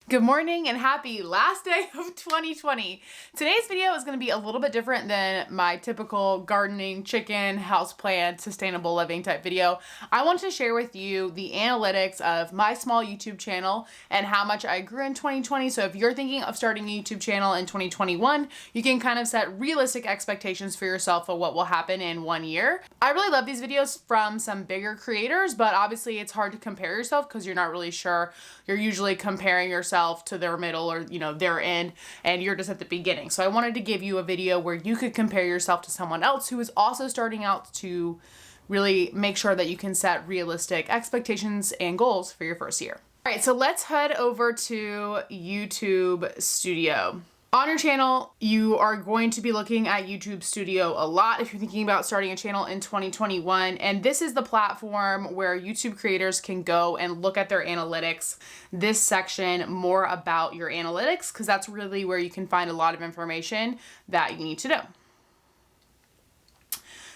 Good morning and happy last day of 2020. Today's video is going to be a little bit different than my typical gardening, chicken, houseplant, sustainable living type video. I want to share with you the analytics of my small YouTube channel and how much I grew in 2020. So if you're thinking of starting a YouTube channel in 2021, you can kind of set realistic expectations for yourself of what will happen in 1 year. I really love these videos from some bigger creators, but obviously it's hard to compare yourself because you're not really sure. You're usually comparing yourself to their middle or their end, and you're just at the beginning. So I wanted to give you a video where you could compare yourself to someone else who is also starting out to really make sure that you can set realistic expectations and goals for your first year. All right, so let's head over to YouTube Studio. On your channel, you are going to be looking at YouTube Studio a lot if you're thinking about starting a channel in 2021. And this is the platform where YouTube creators can go and look at their analytics. This section more about your analytics, because that's really where you can find a lot of information that you need to know.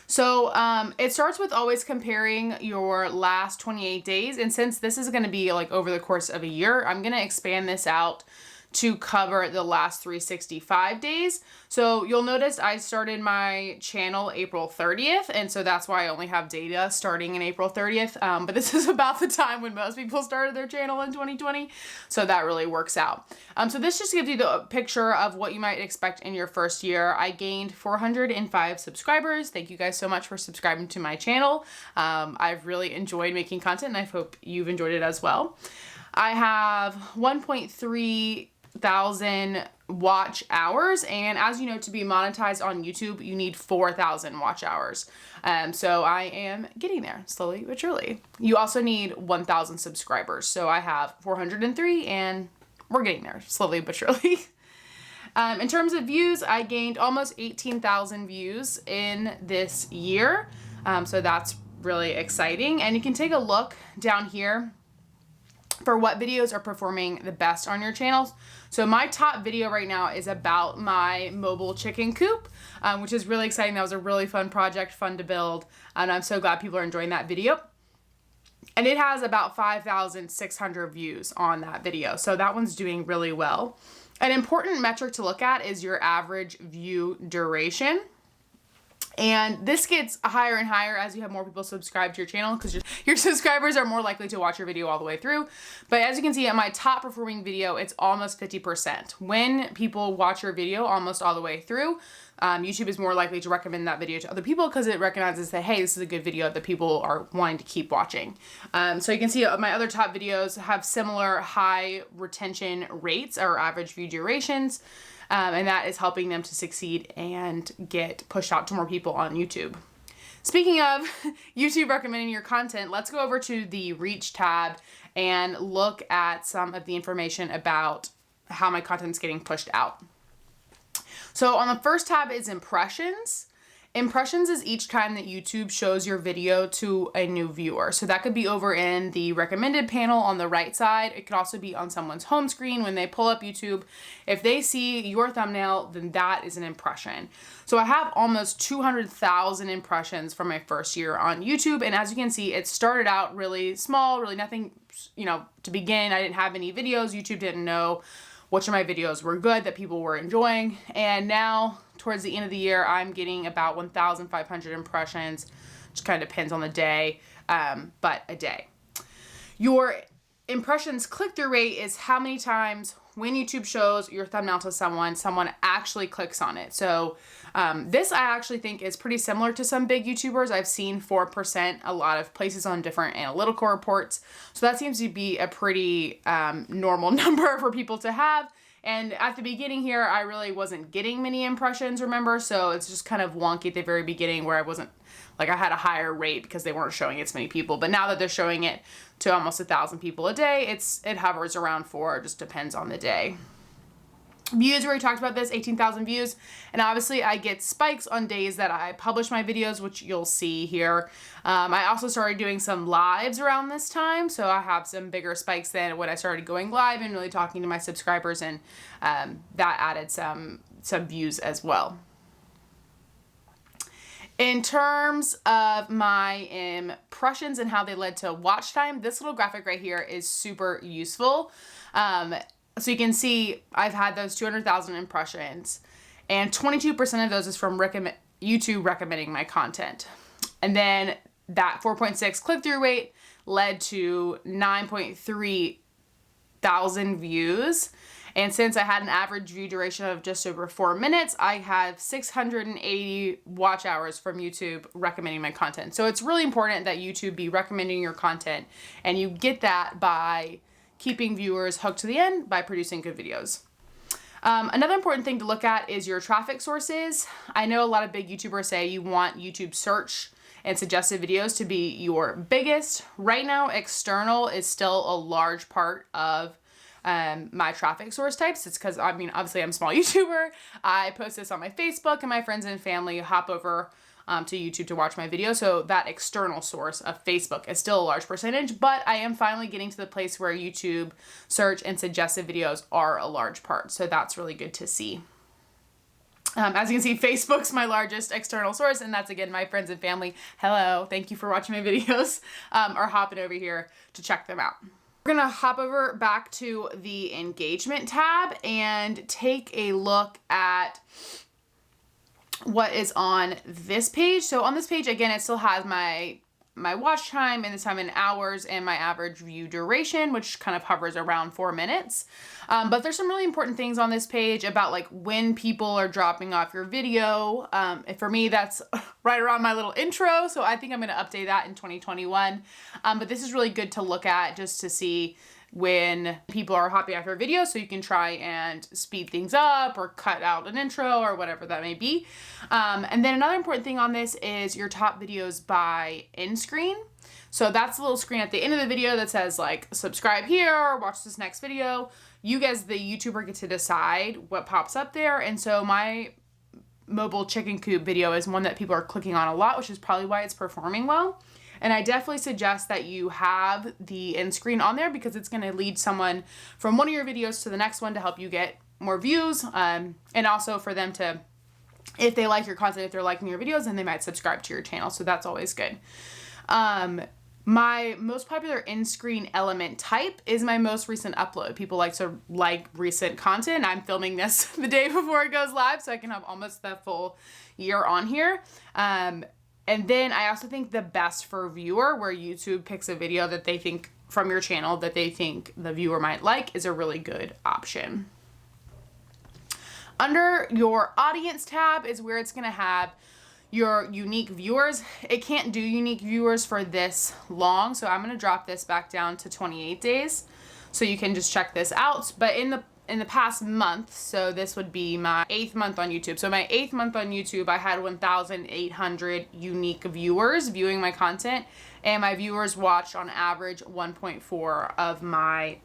So it starts with always comparing your last 28 days. And since this is going to be like over the course of a year, I'm going to expand this out to cover the last 365 days. So you'll notice I started my channel April 30th, and so that's why I only have data starting in April 30th. But this is about the time when most people started their channel in 2020, so that really works out. So this just gives you the picture of what you might expect in your first year. I gained 405 subscribers. Thank you guys so much for subscribing to my channel. I've really enjoyed making content, and I hope you've enjoyed it as well. I have 1.3 thousand watch hours, and as you know, to be monetized on YouTube you need 4,000 watch hours. So I am getting there slowly but surely. You also need 1,000 subscribers, so I have 403 and we're getting there slowly but surely. In terms of views, I gained almost 18,000 views in this year, so that's really exciting. And you can take a look down here for what videos are performing the best on your channels. So my top video right now is about my mobile chicken coop, which is really exciting. That was a really fun project, fun to build, and I'm so glad people are enjoying that video. And it has about 5,600 views on that video, so that one's doing really well. An important metric to look at is your average view duration. And this gets higher and higher as you have more people subscribe to your channel, because your subscribers are more likely to watch your video all the way through. But as you can see, at my top performing video, it's almost 50%. When people watch your video almost all the way through, YouTube is more likely to recommend that video to other people because it recognizes that, hey, this is a good video that people are wanting to keep watching. So you can see my other top videos have similar high retention rates or average view durations. And that is helping them to succeed and get pushed out to more people on YouTube. Speaking of YouTube recommending your content, let's go over to the Reach tab and look at some of the information about how my content's getting pushed out. So on the first tab is impressions. Impressions is each time that YouTube shows your video to a new viewer. So that could be over in the recommended panel on the right side. It could also be on someone's home screen when they pull up YouTube. If they see your thumbnail, then that is an impression. So I have almost 200,000 impressions from my first year on YouTube. And as you can see, it started out really small, really nothing, to begin. I didn't have any videos. YouTube didn't know which of my videos were good, that people were enjoying. And now, towards the end of the year, I'm getting about 1,500 impressions. Just kind of depends on the day, but a day. Your impressions click-through rate is how many times when YouTube shows your thumbnail to someone actually clicks on it. So this I actually think is pretty similar to some big YouTubers. I've seen 4% a lot of places on different analytical reports. So that seems to be a pretty normal number for people to have. And at the beginning here, I really wasn't getting many impressions, remember? So it's just kind of wonky at the very beginning where I wasn't, I had a higher rate because they weren't showing it to many people. But now that they're showing it to almost 1,000 people a day, it hovers around 4, it just depends on the day. Views, we already talked about this, 18,000 views. And obviously I get spikes on days that I publish my videos, which you'll see here. I also started doing some lives around this time. So I have some bigger spikes than when I started going live and really talking to my subscribers. And that added some views as well. In terms of my impressions and how they led to watch time, this little graphic right here is super useful. So you can see I've had those 200,000 impressions, and 22% of those is from YouTube recommending my content. And then that 4.6 click-through rate led to 9.3 thousand views. And since I had an average view duration of just over 4 minutes, I have 680 watch hours from YouTube recommending my content. So it's really important that YouTube be recommending your content, and you get that by keeping viewers hooked to the end by producing good videos. Another important thing to look at is your traffic sources. I know a lot of big YouTubers say you want YouTube search and suggested videos to be your biggest. Right now, external is still a large part of my traffic source types. It's because, I mean, obviously I'm a small YouTuber. I post this on my Facebook, and my friends and family hop over to YouTube to watch my video. So that external source of Facebook is still a large percentage, but I am finally getting to the place where YouTube search and suggested videos are a large part. So that's really good to see. As you can see, Facebook's my largest external source, and that's, again, my friends and family. Hello, thank you for watching my videos, or hopping over here to check them out. We're gonna hop over back to the engagement tab and take a look at what is on this page. So on this page, again, it still has my watch time and the time in hours and my average view duration, which kind of hovers around 4 minutes. But there's some really important things on this page about like when people are dropping off your video. And for me, that's right around my little intro. So I think I'm gonna update that in 2021. But this is really good to look at just to see when people are hopping after a video, so you can try and speed things up or cut out an intro or whatever that may be. And then another important thing on this is your top videos by end screen. So that's a little screen at the end of the video that says like, subscribe here, or watch this next video. You guys, the YouTuber, get to decide what pops up there. And so my mobile chicken coop video is one that people are clicking on a lot, which is probably why it's performing well. And I definitely suggest that you have the end screen on there, because it's going to lead someone from one of your videos to the next one to help you get more views. And also for them to, if they like your content, if they're liking your videos, then they might subscribe to your channel. So that's always good. My most popular end screen element type is my most recent upload. People like to like recent content. I'm filming this the day before it goes live, so I can have almost the full year on here. And then I also think the best for viewer, where YouTube picks a video that they think from your channel that they think the viewer might like, is a really good option. Under your audience tab is where it's going to have your unique viewers. It can't do unique viewers for this long, so I'm going to drop this back down to 28 days so you can just check this out. But in the past month, so this would be my 8th month on YouTube. So my 8th month on YouTube, I had 1,800 unique viewers viewing my content, and my viewers watched on average 1.4 of my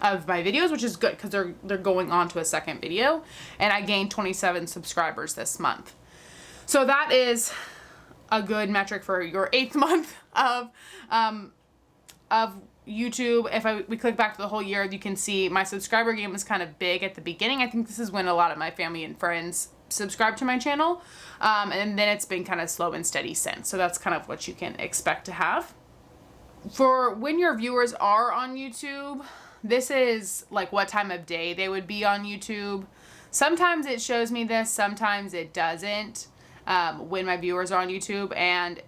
videos, which is good because they're going on to a second video. And I gained 27 subscribers this month. So that is a good metric for your 8th month of YouTube. If we click back to the whole year, you can see my subscriber game was kind of big at the beginning. I think this is when a lot of my family and friends subscribed to my channel. And then it's been kind of slow and steady since. So that's kind of what you can expect to have. For when your viewers are on YouTube, this is like what time of day they would be on YouTube. Sometimes it shows me this, sometimes it doesn't, when my viewers are on YouTube. And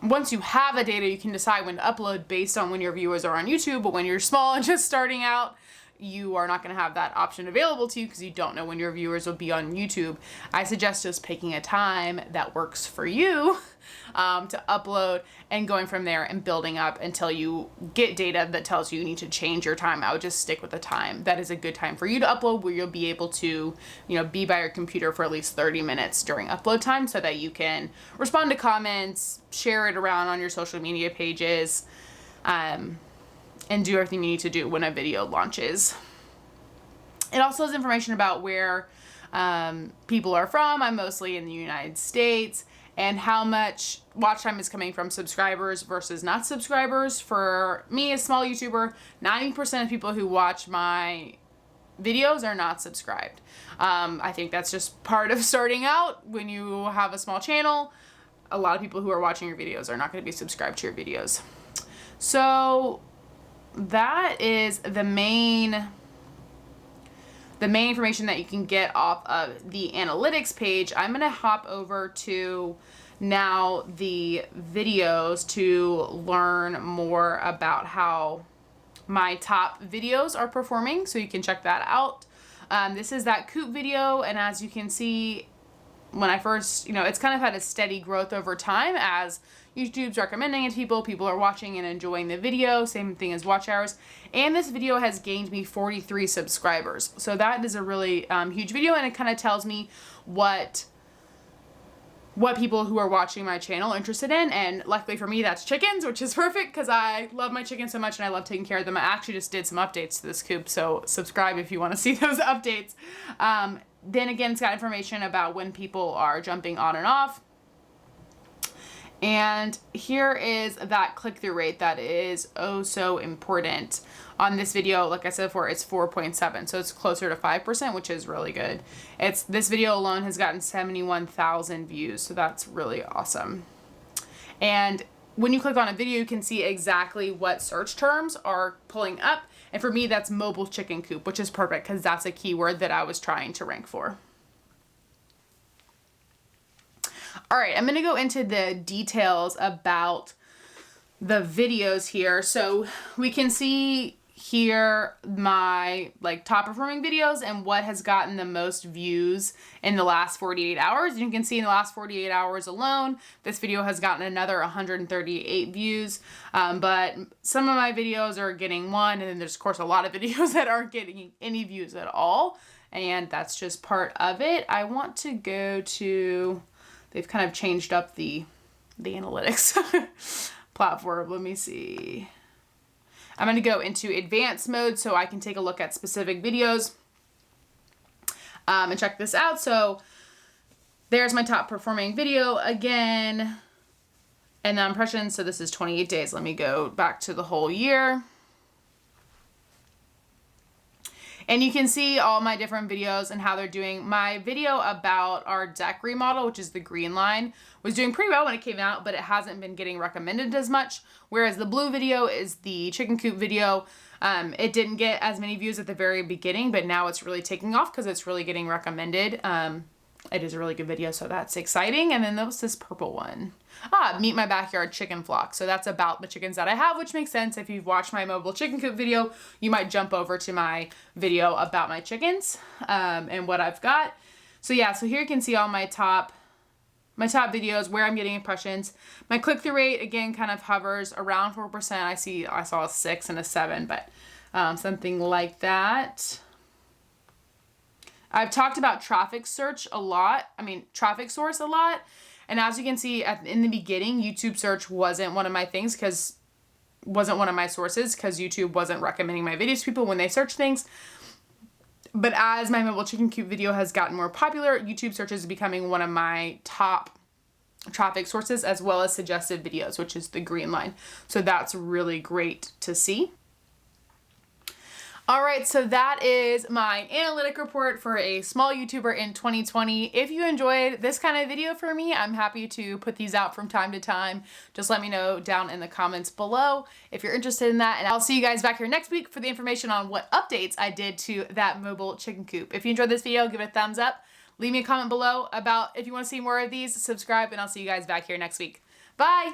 once you have the data, you can decide when to upload based on when your viewers are on YouTube. But when you're small and just starting out, you are not going to have that option available to you because you don't know when your viewers will be on YouTube. I suggest just picking a time that works for you to upload and going from there and building up until you get data that tells you need to change your time. I would just stick with the time that is a good time for you to upload, where you'll be able to, be by your computer for at least 30 minutes during upload time so that you can respond to comments, share it around on your social media pages, and do everything you need to do when a video launches. It also has information about where people are from. I'm mostly in the United States, and how much watch time is coming from subscribers versus not subscribers. For me, a small YouTuber, 90% of people who watch my videos are not subscribed. I think that's just part of starting out. When you have a small channel, a lot of people who are watching your videos are not going to be subscribed to your videos. So that is the main information that you can get off of the analytics page. I'm gonna hop over to now the videos to learn more about how my top videos are performing, so you can check that out. This is that coop video, and as you can see, when I first, it's kind of had a steady growth over time as YouTube's recommending it to people. People are watching and enjoying the video. Same thing as watch hours. And this video has gained me 43 subscribers. So that is a really huge video, and it kind of tells me what people who are watching my channel are interested in. And luckily for me, that's chickens, which is perfect because I love my chickens so much and I love taking care of them. I actually just did some updates to this coop, so subscribe if you want to see those updates. Then again, it's got information about when people are jumping on and off. And here is that click-through rate that is oh so important. On this video, like I said before, it's 4.7, so it's closer to 5%, which is really good. This video alone has gotten 71,000 views, so that's really awesome. And when you click on a video, you can see exactly what search terms are pulling up. And for me, that's mobile chicken coop, which is perfect because that's a keyword that I was trying to rank for. All right, I'm gonna go into the details about the videos here. So we can see here my top performing videos and what has gotten the most views in the last 48 hours. You can see in the last 48 hours alone, this video has gotten another 138 views. But some of my videos are getting one, and then there's of course a lot of videos that aren't getting any views at all. And that's just part of it. I want to go to, they've kind of changed up the analytics platform. Let me see. I'm going to go into advanced mode so I can take a look at specific videos and check this out. So there's my top performing video again, and the impressions. So this is 28 days. Let me go back to the whole year. And you can see all my different videos and how they're doing. My video about our deck remodel, which is the green line, was doing pretty well when it came out, but it hasn't been getting recommended as much. Whereas the blue video is the chicken coop video. It didn't get as many views at the very beginning, but now it's really taking off because it's really getting recommended. It is a really good video, so that's exciting. And then there was this purple one. Meet my backyard chicken flock. So that's about the chickens that I have, which makes sense. If you've watched my mobile chicken coop video, you might jump over to my video about my chickens and what I've got. So yeah, so here you can see all my top videos, where I'm getting impressions. My click-through rate, again, kind of hovers around 4%. I saw a 6 and a 7, but something like that. I've talked about traffic source a lot. And as you can see in the beginning, YouTube search wasn't one of my things wasn't one of my sources because YouTube wasn't recommending my videos to people when they search things. But as my mobile chicken coop video has gotten more popular, YouTube search is becoming one of my top traffic sources, as well as suggested videos, which is the green line. So that's really great to see. All right, so that is my analytic report for a small YouTuber in 2020. If you enjoyed this kind of video for me, I'm happy to put these out from time to time. Just let me know down in the comments below if you're interested in that. And I'll see you guys back here next week for the information on what updates I did to that mobile chicken coop. If you enjoyed this video, give it a thumbs up. Leave me a comment below about if you want to see more of these, subscribe, and I'll see you guys back here next week. Bye!